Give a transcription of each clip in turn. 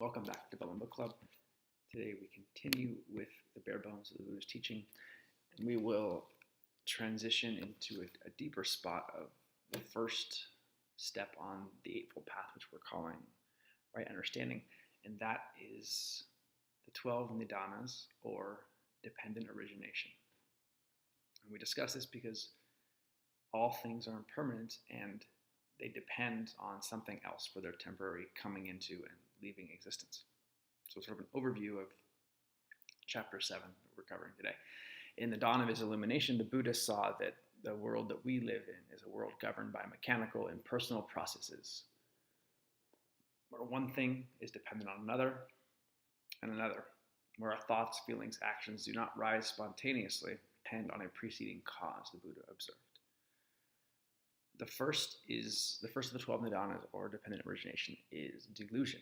Welcome back to Development Book Club. Today we continue with the bare bones of the Buddha's teaching, and we will transition into a deeper spot of the first step on the Eightfold Path, which we're calling right understanding, and that is the 12 Nidanas, or dependent origination. And we discuss this because all things are impermanent and they depend on something else for their temporary coming into and leaving existence. So sort of an overview of chapter 7 that we're covering today. In the dawn of his illumination, the Buddha saw that the world that we live in is a world governed by mechanical and personal processes, where one thing is dependent on another and another, where our thoughts, feelings, actions do not rise spontaneously, depend on a preceding cause, the Buddha observed. The first of the 12 Nidanas, or dependent origination, is delusion.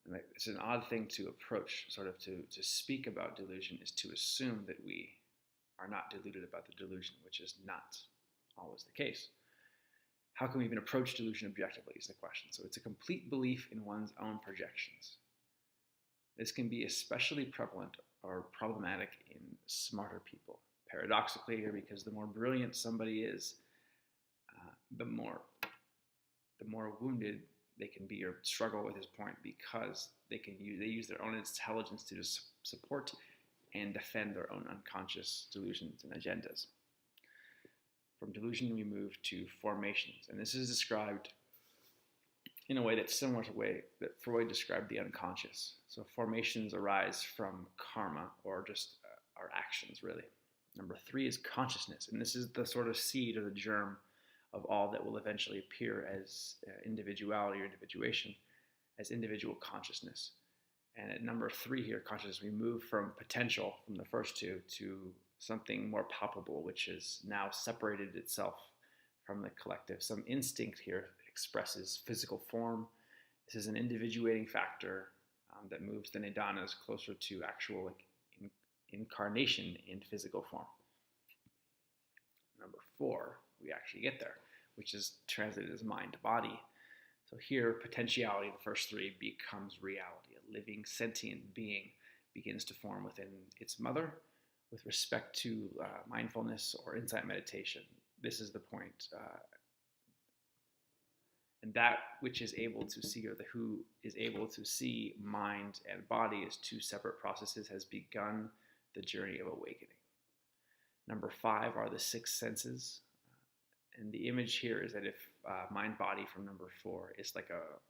And it's an odd thing to approach, sort of to speak about delusion is to assume that we are not deluded about the delusion, which is not always the case. How can we even approach delusion objectively is the question. So it's a complete belief in one's own projections. This can be especially prevalent or problematic in smarter people. Paradoxically here, because the more brilliant somebody is, the more wounded they can be or struggle with his point, because they use their own intelligence to support and defend their own unconscious delusions and agendas. From delusion, we move to formations, and this is described in a way that's similar to the way that Freud described the unconscious. So formations arise from karma, or just our actions, really. Number 3 is consciousness, and this is the sort of seed or the germ of all that will eventually appear as individuality or individuation, as individual consciousness. And at number 3 here, consciousness, we move from potential, from the first two, to something more palpable, which has now separated itself from the collective. Some instinct here expresses physical form. This is an individuating factor that moves the Nidanas closer to actual incarnation in physical form. Number 4, we actually get there, which is translated as mind-body. So here, potentiality, the first 3, becomes reality. A living, sentient being begins to form within its mother with respect to mindfulness or insight meditation. This is the point. And that which is able to see, or the who is able to see mind and body as 2 separate processes, has begun the journey of awakening. Number 5 are the 6 senses. And the image here is that if mind-body from number 4 is like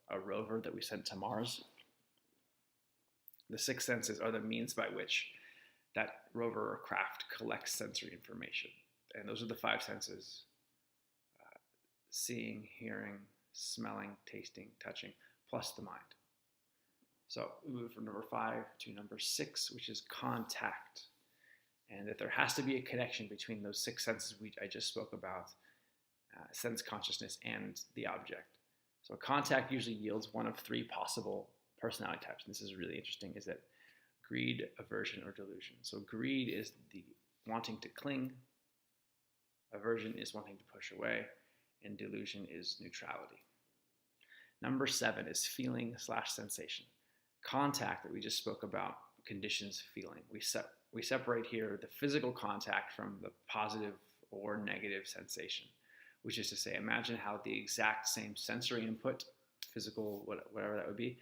a rover that we sent to Mars, the 6 senses are the means by which that rover or craft collects sensory information. And those are the 5 senses: seeing, hearing, smelling, tasting, touching, plus the mind. So we move from number 5 to number 6, which is contact. And that there has to be a connection between those 6 senses I just spoke about, sense consciousness and the object. So contact usually yields one of 3 possible personality types. And this is really interesting, is that greed, aversion, or delusion. So greed is the wanting to cling, aversion is wanting to push away, and delusion is neutrality. Number 7 is feeling/sensation. Contact that we just spoke about conditions feeling. We separate here the physical contact from the positive or negative sensation, which is to say, imagine how the exact same sensory input, physical, whatever that would be,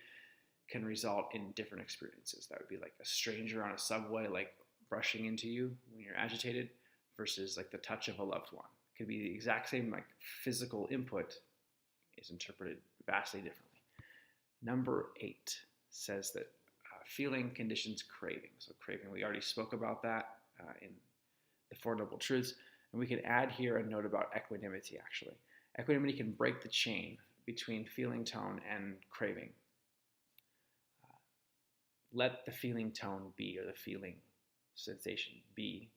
can result in different experiences. That would be like a stranger on a subway, like brushing into you when you're agitated, versus like the touch of a loved one. It could be the exact same like physical input is interpreted vastly differently. Number 8 says that feeling conditions craving. So craving, we already spoke about that in the Four Noble Truths. And we can add here a note about equanimity, actually. Equanimity can break the chain between feeling tone and craving. Let the feeling tone be, or the feeling sensation be.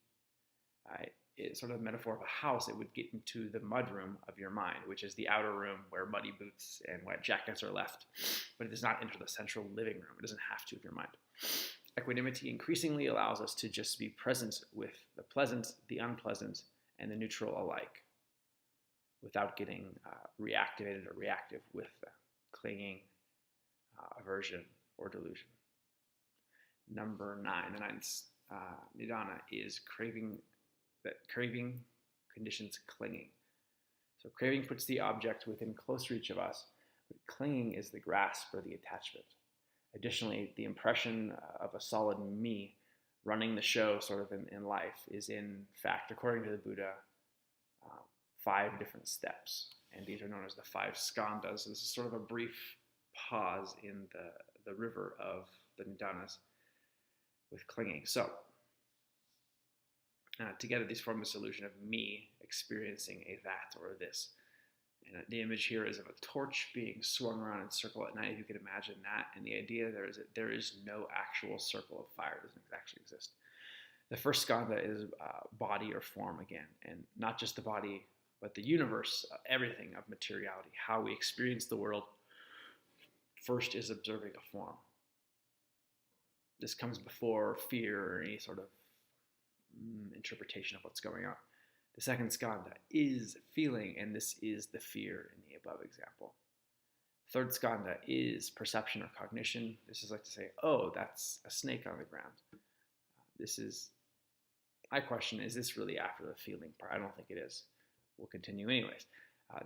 It's sort of a metaphor of a house. It would get into the mudroom of your mind, which is the outer room where muddy boots and wet jackets are left. But it does not enter the central living room. It doesn't have to of your mind. Equanimity increasingly allows us to just be present with the pleasant, the unpleasant, and the neutral alike, without getting reactivated or reactive with clinging, aversion, or delusion. Number 9, the ninth nidana is craving. That craving conditions clinging. So craving puts the object within close reach of us, but clinging is the grasp or the attachment. Additionally, the impression of a solid me running the show sort of in life is in fact, according to the Buddha, 5 different steps. And these are known as the 5 skandhas. This is sort of a brief pause in the river of the nidanas with clinging. So, together these form this illusion of me experiencing a that or a this. And the image here is of a torch being swung around in a circle at night, if you could imagine that. And the idea there is that there is no actual circle of fire. It doesn't actually exist. The first skandha is body or form again, and not just the body, but the universe, everything of materiality. How we experience the world first is observing a form. This comes before fear or any sort of interpretation of what's going on. The second skandha is feeling, and this is the fear in the above example. Third skandha is perception or cognition. This is like to say, oh, that's a snake on the ground. My question, is this really after the feeling part? I don't think it is. We'll continue anyways.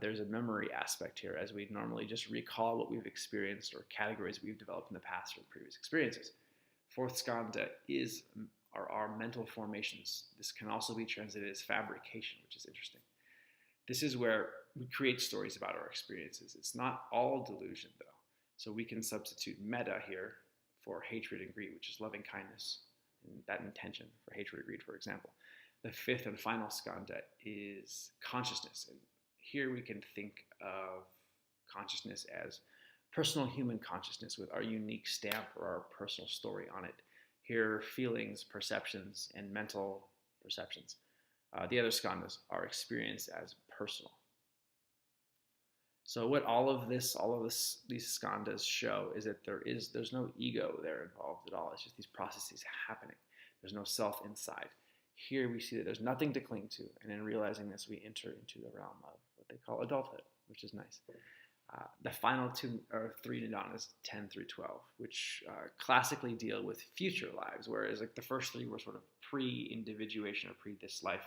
There's a memory aspect here, as we normally just recall what we've experienced or categories we've developed in the past or previous experiences. Fourth skandha are our mental formations. This can also be translated as fabrication, which is interesting. This is where we create stories about our experiences. It's not all delusion, though. So we can substitute metta here for hatred and greed, which is loving kindness, and that intention for hatred and greed, for example. The fifth and final skandha is consciousness. And here we can think of consciousness as personal human consciousness with our unique stamp or our personal story on it. Here, feelings, perceptions, and mental perceptions. The other skandhas are experienced as personal. So what all of these skandhas show is that there's no ego there involved at all. It's just these processes happening. There's no self inside. Here we see that there's nothing to cling to, and in realizing this, we enter into the realm of what they call adulthood, which is nice. The final 3 nidanas, 10 through 12, which classically deal with future lives, whereas like the first 3 were sort of pre-individuation or pre-this life.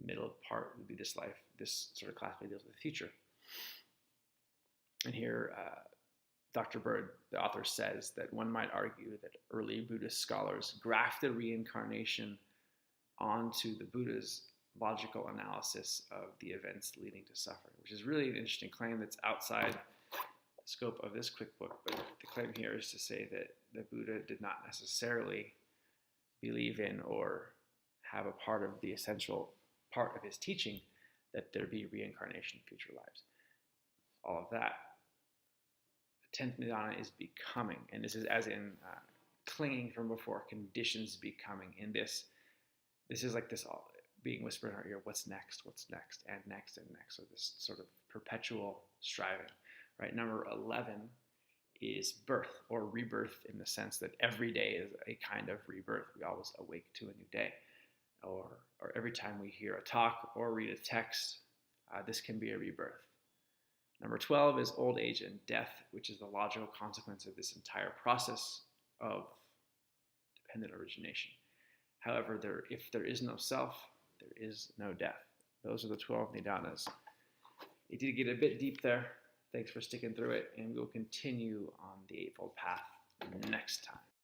Middle part would be this life. This sort of classically deals with the future. And here, Dr. Bird, the author, says that one might argue that early Buddhist scholars grafted reincarnation onto the Buddha's logical analysis of the events leading to suffering, which is really an interesting claim that's outside the scope of this quick book. But the claim here is to say that the Buddha did not necessarily believe in or have a part of the essential part of his teaching that there be reincarnation in future lives. All of that. The 10th nidana is becoming, and this is as in clinging from before, conditions becoming. In this is like this all being whispered in our ear, what's next, and next, and next. So this sort of perpetual striving, right? Number 11 is birth or rebirth, in the sense that every day is a kind of rebirth. We always awake to a new day. Or every time we hear a talk or read a text, this can be a rebirth. Number 12 is old age and death, which is the logical consequence of this entire process of dependent origination. However, if there is no self, there is no death. Those are the 12 nidanas. It did get a bit deep there. Thanks for sticking through it, and we'll continue on the Eightfold Path next time.